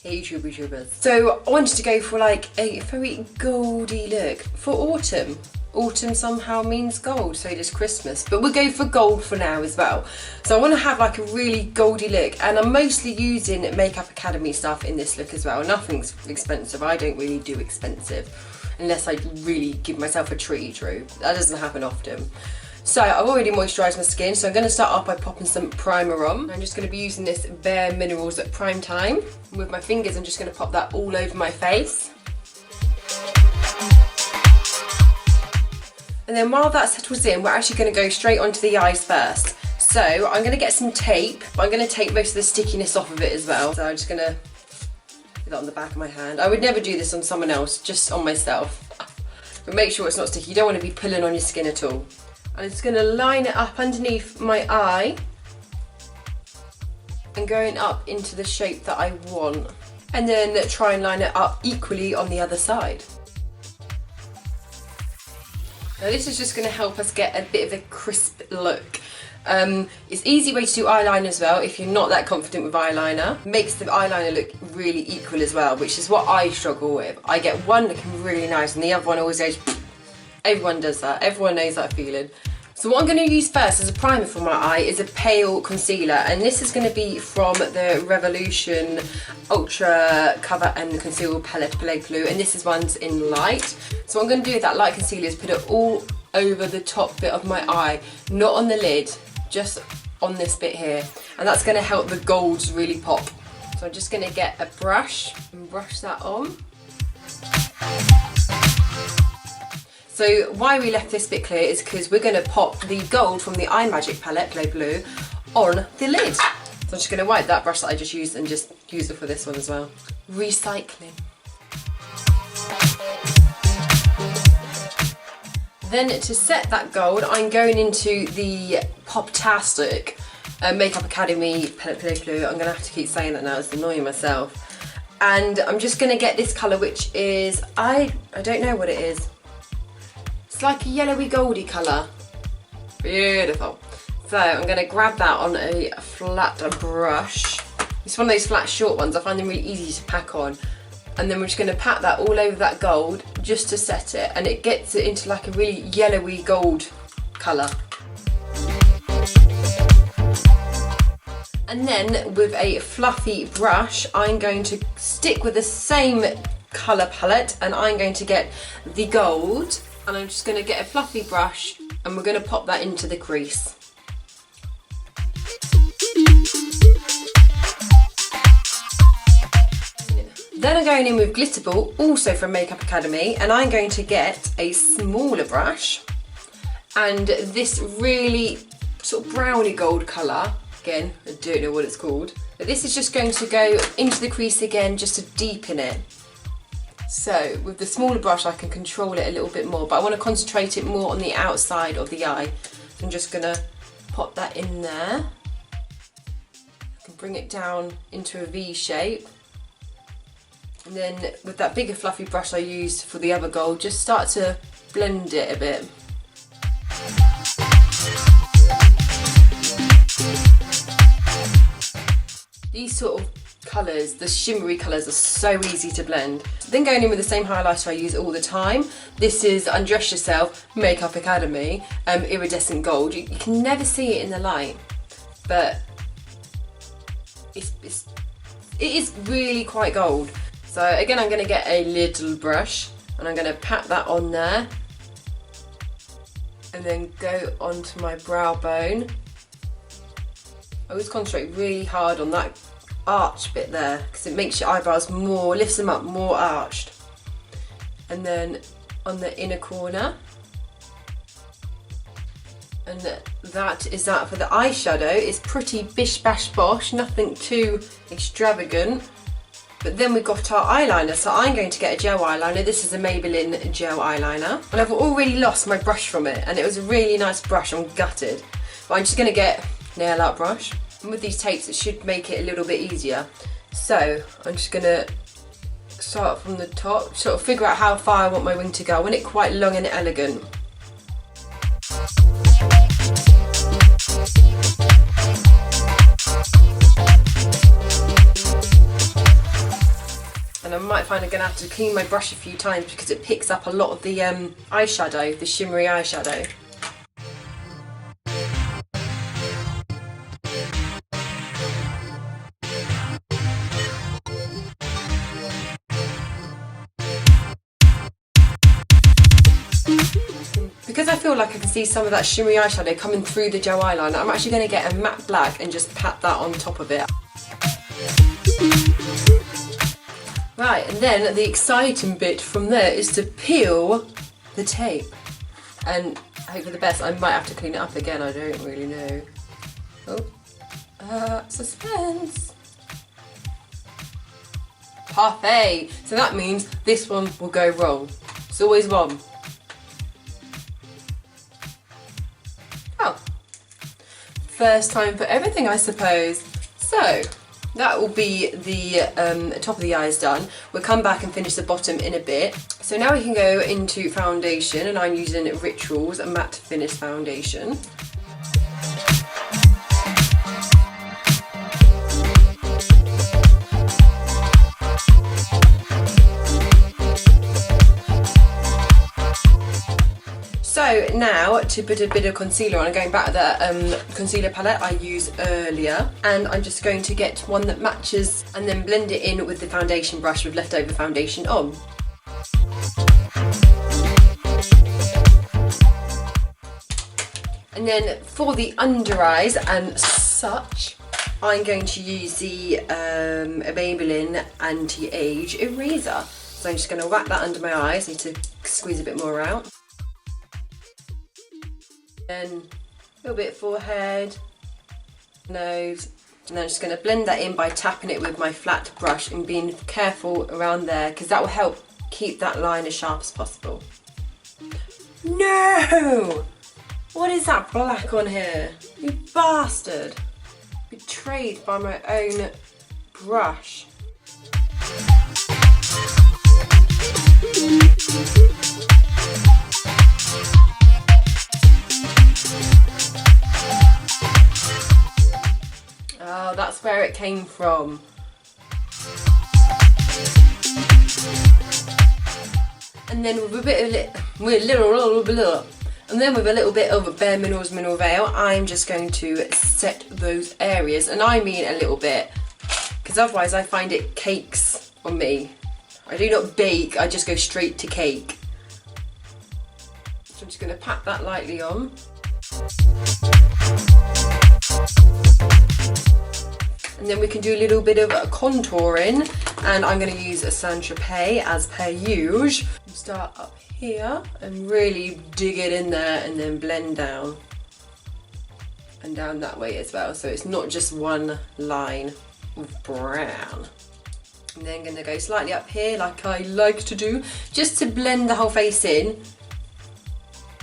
Hey YouTubers. So I wanted to go for like a very goldy look for autumn. Autumn somehow means gold, so does Christmas, but we'll go for gold for now as well. So I want to have like a really goldy look, and I'm mostly using Makeup Academy stuff in this look as well. Nothing's expensive. I don't really do expensive unless I really give myself a treat, Drew. That doesn't happen often. So I've already moisturised my skin, so I'm going to start off by popping some primer on. I'm just going to be using this Bare Minerals at Prime Time. With my fingers, I'm just going to pop that all over my face. And then while that settles in, we're actually going to go straight onto the eyes first. So I'm going to get some tape, but I'm going to take most of the stickiness off of it as well. So I'm just going to put that on the back of my hand. I would never do this on someone else, just on myself. But make sure it's not sticky. You don't want to be pulling on your skin at all. I'm just going to line it up underneath my eye and going up into the shape that I want. And then try and line it up equally on the other side. Now this is just going to help us get a bit of a crisp look. It's an easy way to do eyeliner as well if you're not that confident with eyeliner. Makes the eyeliner look really equal as well, which is what I struggle with. I get one looking really nice and the other one always goes. Everyone does that, everyone knows that feeling. So what I'm going to use first as a primer for my eye is a pale concealer, and this is going to be from the Revolution Ultra Cover and Conceal Palette Play Blue, and this is one's in light. So what I'm going to do with that light concealer is put it all over the top bit of my eye, not on the lid, just on this bit here, and that's going to help the golds really pop. So I'm just going to get a brush and brush that on. So why we left this bit clear is because we're going to pop the gold from the iMagic palette, Play Blue, on the lid. So I'm just going to wipe that brush that I just used and just use it for this one as well. Recycling. Then to set that gold, I'm going into the Poptastic Makeup Academy palette, Play Blue. I'm going to have to keep saying that now, it's annoying myself. And I'm just going to get this colour, which is, I don't know what it is. It's like a yellowy goldy colour. Beautiful. So I'm going to grab that on a flat brush. It's one of those flat short ones. I find them really easy to pack on. And then we're just going to pat that all over that gold just to set it. And it gets it into like a really yellowy gold colour. And then with a fluffy brush, I'm going to stick with the same colour palette and I'm going to get the gold. And I'm just going to get a fluffy brush and we're going to pop that into the crease. Then I'm going in with Glitter Ball, also from Makeup Academy, and I'm going to get a smaller brush and this really sort of browny gold colour. Again, I don't know what it's called. But this is just going to go into the crease again just to deepen it. So with the smaller brush I can control it a little bit more, but I want to concentrate it more on the outside of the eye. So I'm just going to pop that in there. I can bring it down into a V shape. And then with that bigger fluffy brush I used for the other gold, just start to blend it a bit. These sort of colours, the shimmery colours, are so easy to blend. Then going in with the same highlighter I use all the time. This is Undress Yourself Makeup Academy Iridescent Gold. You can never see it in the light, but it is really quite gold. So again, I'm going to get a little brush and I'm going to pat that on there and then go onto my brow bone. I always concentrate really hard on that arch bit there because it makes your eyebrows more, lifts them up more arched. And then on the inner corner. And that is that for the eyeshadow. It's pretty bish bash bosh, nothing too extravagant. But then we've got our eyeliner, so I'm going to get a gel eyeliner. This is a Maybelline gel eyeliner. And I've already lost my brush from it, and it was a really nice brush, I'm gutted. But I'm just going to get a nail art brush. And with these tapes, it should make it a little bit easier. So I'm just going to start from the top, sort of figure out how far I want my wing to go. I want it quite long and elegant. I might find I'm going to have to clean my brush a few times because it picks up a lot of the eyeshadow, the shimmery eyeshadow. Because I feel like I can see some of that shimmery eyeshadow coming through the gel eyeliner, I'm actually going to get a matte black and just pat that on top of it. Right, and then the exciting bit from there is to peel the tape. And hope for the best. I might have to clean it up again, I don't really know. Oh, suspense. Parfait! So that means this one will go wrong. It's always one. Oh. First time for everything, I suppose. So, that will be the top of the eyes done. We'll come back and finish the bottom in a bit. So now we can go into foundation, and I'm using Rituals Matte Finish Foundation. So now to put a bit of concealer on, I'm going back to the concealer palette I used earlier, and I'm just going to get one that matches and then blend it in with the foundation brush with leftover foundation on. And then for the under eyes and such, I'm going to use the Maybelline Anti-Age Eraser. So I'm just going to whack that under my eyes, need to squeeze a bit more out. Then a little bit forehead, nose, and then I'm just going to blend that in by tapping it with my flat brush and being careful around there, because that will help keep that line as sharp as possible. No! What is that black on here? You bastard! Betrayed by my own brush. Oh, that's where it came from. And then with a bit of a little bit of Bare Minerals Mineral Veil, I'm just going to set those areas, and I mean a little bit, because otherwise I find it cakes on me. I do not bake, I just go straight to cake. So I'm just going to pat that lightly on. And then we can do a little bit of contouring, and I'm going to use a Saint-Tropez as per usual. Start up here and really dig it in there, and then blend down and down that way as well, so it's not just one line of brown. And then I'm going to go slightly up here like I like to do, just to blend the whole face in,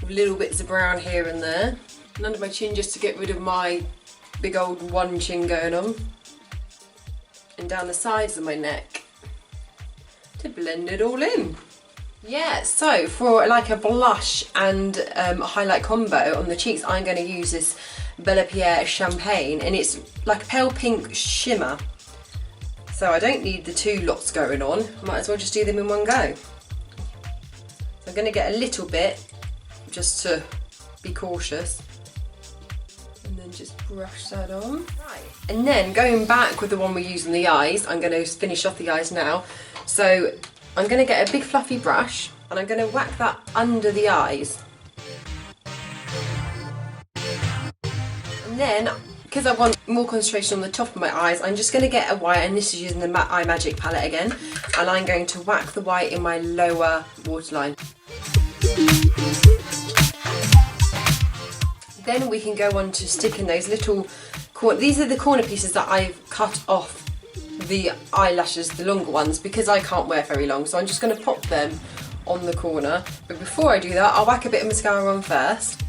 with little bits of brown here and there, and under my chin just to get rid of my big old one chin going on, and down the sides of my neck to blend it all in. Yeah, so for like a blush and highlight combo on the cheeks, I'm going to use this Bella Pierre Champagne, and it's like a pale pink shimmer. So I don't need the two lots going on, I might as well just do them in one go. So I'm going to get a little bit just to be cautious, and then just brush that on. Right. And then going back with the one we use on the eyes, I'm going to finish off the eyes now. So I'm going to get a big fluffy brush, and I'm going to whack that under the eyes. And then, because I want more concentration on the top of my eyes, I'm just going to get a white, and this is using the Matte Eye Magic palette again, and I'm going to whack the white in my lower waterline. Then we can go on to sticking those little, these are the corner pieces that I've cut off the eyelashes, the longer ones, because I can't wear very long, so I'm just going to pop them on the corner. But before I do that, I'll whack a bit of mascara on first.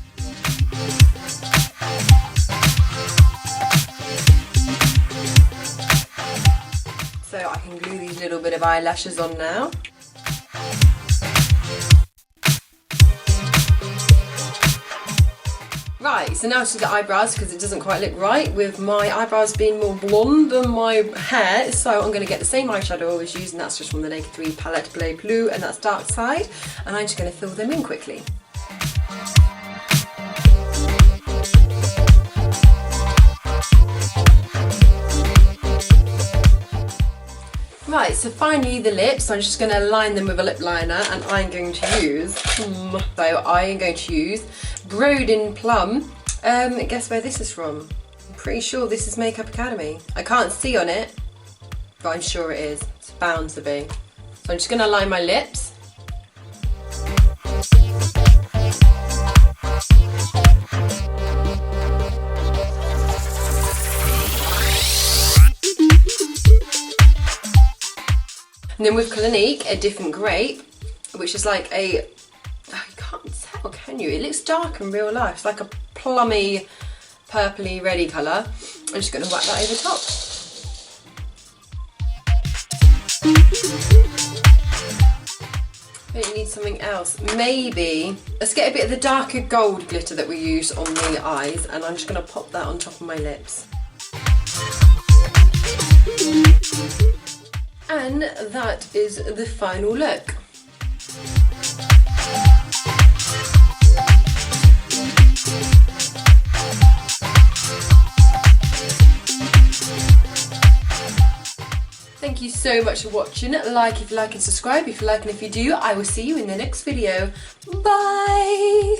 So I can glue these little bit of eyelashes on now. Right, Right, so now to the eyebrows because it doesn't quite look right with my eyebrows being more blonde than my hair. So I'm going to get the same eyeshadow I always use, and that's just from the Naked 3 Palette Bleu Blue, and that's Dark Side. And I'm just going to fill them in quickly. Right, so finally the lips. I'm just going to line them with a lip liner, and I'm going to use, Brodin Plum. Guess where this is from? I'm pretty sure this is Makeup Academy. I can't see on it, but I'm sure it is. It's bound to be. So I'm just going to line my lips. And then with Clinique, a different grape, which is like a, oh, you can't tell, can you? It looks dark in real life. It's like a plummy, purpley, reddy colour. I'm just going to whack that over top. Maybe need something else. Maybe, let's get a bit of the darker gold glitter that we use on the eyes, and I'm just going to pop that on top of my lips. And that is the final look. Thank you so much for watching. Like if you like and subscribe if you like, and if you do, I will see you in the next video. Bye!